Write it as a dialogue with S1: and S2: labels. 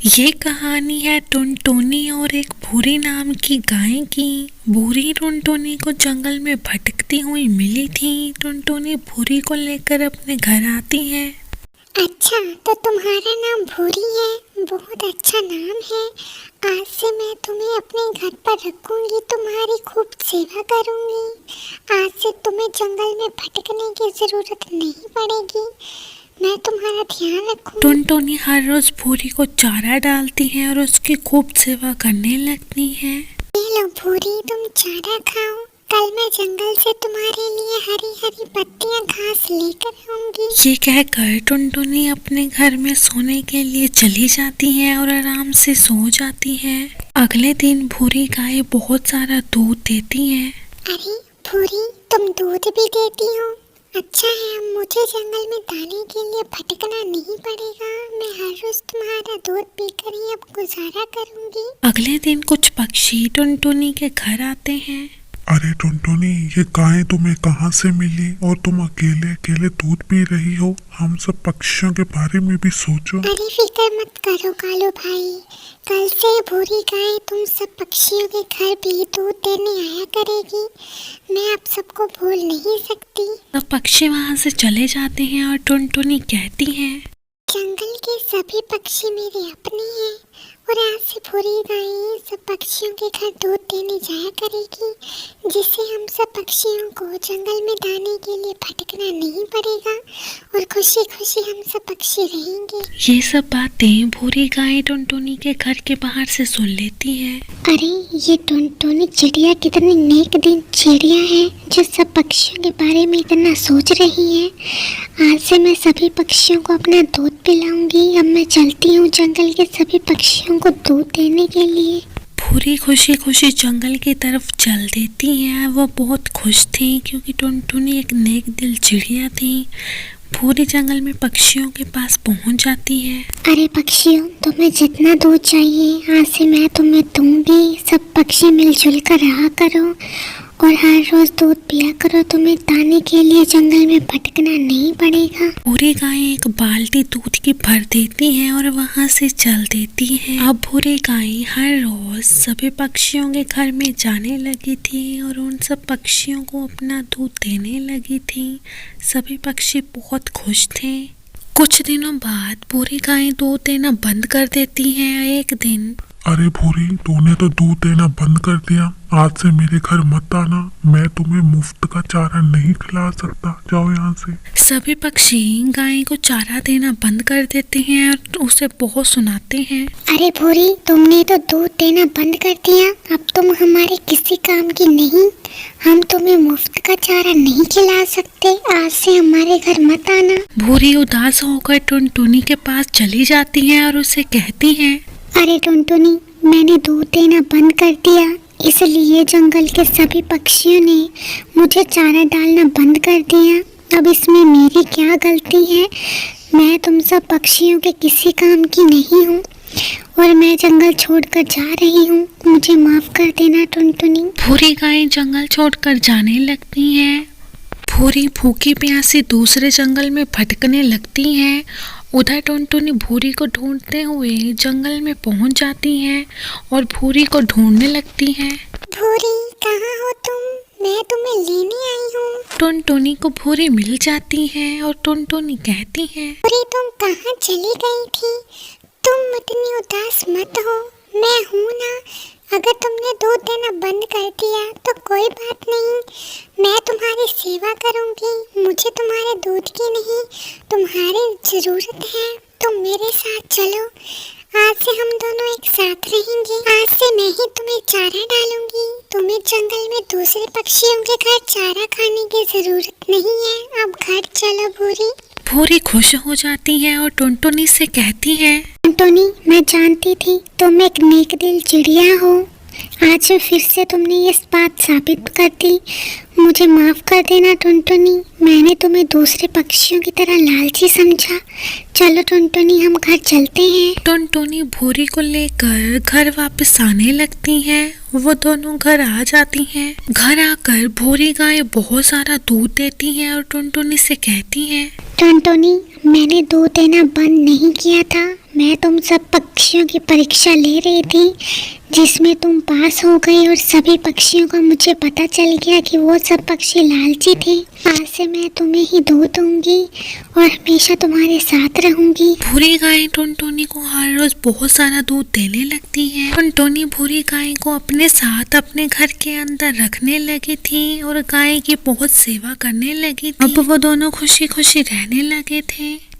S1: ये कहानी है टुनटुनी और एक भूरी नाम की गाय की। भूरी टुनटुनी को जंगल में भटकती हुई मिली थी। टुनटुनी भूरी को लेकर अपने घर आती है।
S2: अच्छा, तो तुम्हारा नाम भूरी है, बहुत अच्छा नाम है। आज से मैं तुम्हें अपने घर पर रखूंगी, तुम्हारी खूब सेवा करूंगी। आज से तुम्हें जंगल में भटकने की जरूरत नहीं पड़ेगी, मैं तुम्हारा ध्यान रखूंगी।
S1: टुनटुनी हर रोज भूरी को चारा डालती है और उसकी खूब सेवा करने लगती है।
S2: ये लो भूरी, तुम चारा खाओ। कल मैं जंगल से तुम्हारे लिए हरी हरी पत्तियां घास लेकर आऊंगी।
S1: ये कहकर टुनटुनी अपने घर में सोने के लिए चली जाती है और आराम से सो जाती है। अगले दिन भूरी गाय बहुत सारा दूध देती है।
S2: अरे भूरी, तुम दूध भी देती हो, अच्छा है। अब मुझे जंगल में दाने के लिए भटकना नहीं पड़ेगा, मैं हर रोज तुम्हारा दूध पीकर ही अब गुजारा करूंगी।
S1: अगले दिन कुछ पक्षी टुनटुनी के घर आते हैं।
S3: अरे टुनटुनी, ये गाय तुम्हें कहाँ से मिली और तुम अकेले अकेले दूध पी रही हो? हम सब पक्षियों के बारे में भी सोचो।
S2: अरे फिक्र मत करो कालू भाई, कल से भूरी गाय तुम सब पक्षियों के घर भी दूध देने आया करेगी। मैं आप सबको भूल नहीं सकती।
S1: तो पक्षी वहाँ से चले जाते हैं और टुनटुनी कहती है,
S2: जंगल के सभी पक्षी मेरे अपने हैं और आज से भूरी गाय सब पक्षियों के घर दूध देने जाया करेगी, जिससे हम सब पक्षियों को जंगल में दाने के लिए भटकना नहीं पड़ेगा और खुशी खुशी हम सब पक्षी रहेंगे।
S1: ये सब बातें भूरी गाय टुनटुनी के घर के बाहर से सुन लेती है।
S2: अरे ये टुनटुनी चिड़िया कितनी नेक दिन चिड़िया है जो सब पक्षियों के बारे में इतना सोच रही है। आज से मैं सभी पक्षियों को अपना दूध पिलाऊंगी। अब मैं चलती हूँ जंगल के सभी पक्षियों को दूध देने के लिए।
S1: भूरी खुशी खुशी जंगल की तरफ चल देती है। वो बहुत खुश थी क्योंकि टुनटुनी एक नेक दिल चिड़िया थी। भूरी जंगल में पक्षियों के पास पहुंच जाती है।
S2: अरे पक्षियों, तुम्हें जितना दूध चाहिए आज से मैं तुम्हें दूंगी। सब पक्षी मिलजुल कर रहा करो और हर रोज दूध पिया करो, तुम्हें दाने के लिए जंगल में भटकना नहीं पड़ेगा।
S1: भूरी गाय एक बाल्टी दूध की भर देती है और वहां से चल देती है। अब भूरी गाय हर रोज सभी पक्षियों के घर में जाने लगी थी और उन सब पक्षियों को अपना दूध देने लगी थी। सभी पक्षी बहुत खुश थे। कुछ दिनों बाद भूरी गाय दूध देना बंद कर देती है। एक दिन,
S3: अरे भूरी, तूने तो दूध देना बंद कर दिया। आज से मेरे घर मत आना, मैं तुम्हें मुफ्त का चारा नहीं खिला सकता, जाओ यहाँ से।
S1: सभी पक्षी गाय को चारा देना बंद कर देते हैं और उसे बहुत सुनाते हैं।
S2: अरे भूरी, तुमने तो दूध देना बंद कर दिया, अब तुम हमारे किसी काम की नहीं। हम तुम्हें मुफ्त का चारा नहीं खिला सकते, आज से हमारे घर मत आना।
S1: भूरी उदास होकर टुनटुनी के पास चली जाती है और उसे कहती है,
S2: अरे टुनटुनी, मैंने दूध देना बंद कर दिया, इसलिए जंगल के सभी पक्षियों ने मुझे चारा डालना बंद कर दिया। अब इसमें मेरी क्या गलती है? मैं तुम सब पक्षियों के किसी काम की नहीं हूँ और मैं जंगल छोड़कर जा रही हूँ, मुझे माफ कर देना टुनटुनी।
S1: भूरी गाय जंगल छोड़कर जाने लगती है। भूरी भूखी प्यासी दूसरे जंगल में भटकने लगती है। उधर टुनटुनी भूरी को ढूंढते हुए जंगल में पहुंच जाती है और भूरी को ढूंढने लगती है।
S2: भूरी, कहाँ हो तुम? मैं तुम्हें लेने आई हूँ।
S1: टुनटुनी को भूरी मिल जाती है और टुनटुनी कहती है,
S2: भूरी, तुम कहाँ चली गई थी? तुम इतनी उदास मत हो, मैं हूँ ना। अगर तुमने दूध देना बंद कर दिया तो कोई बात नहीं, मैं तुम्हारी सेवा करूंगी। मुझे तुम्हारे दूध की नहीं, तुम्हारी जरूरत है। तुम मेरे साथ चलो, आज से हम दोनों एक साथ रहेंगे। आज से मैं ही तुम्हें चारा डालूंगी, तुम्हें जंगल में दूसरे पक्षियों के घर चारा खाने की जरूरत नहीं है। अब घर चलो भूरी।
S1: भूरी खुश हो जाती है और टुनटुनी से कहती है,
S2: टुनटुनी, मैं जानती थी तुम एक नेक दिल चिड़िया हो, आज फिर से तुमने ये बात साबित कर दी। मुझे माफ कर देना टुनटुनी, मैंने तुम्हें दूसरे पक्षियों की तरह लालची समझा। चलो टुनटुनी, हम घर चलते हैं।
S1: टुनटुनी भूरी को लेकर घर वापस आने लगती है। वो दोनों घर आ जाती हैं। घर आकर भूरी गाय बहुत सारा दूध देती है और टुनटुनी से कहती है,
S2: टुनटुनी, मैंने दूध देना बंद नहीं किया था, मैं तुम सब पक्षियों की परीक्षा ले रही थी, जिसमें तुम पास हो गई और सभी पक्षियों का मुझे पता चल गया कि वो सब पक्षी लालची थे। आज से मैं तुम्हें ही दूध दूंगी और हमेशा तुम्हारे साथ रहूंगी।
S1: भूरी गाय टुनटुनी को हर रोज बहुत सारा दूध देने लगती है। टुनटुनी भूरी गाय को अपने साथ अपने घर के अंदर रखने लगी थी और गाय की बहुत सेवा करने लगी थी। अब वो दोनों खुशी खुशी रहने लगे थे।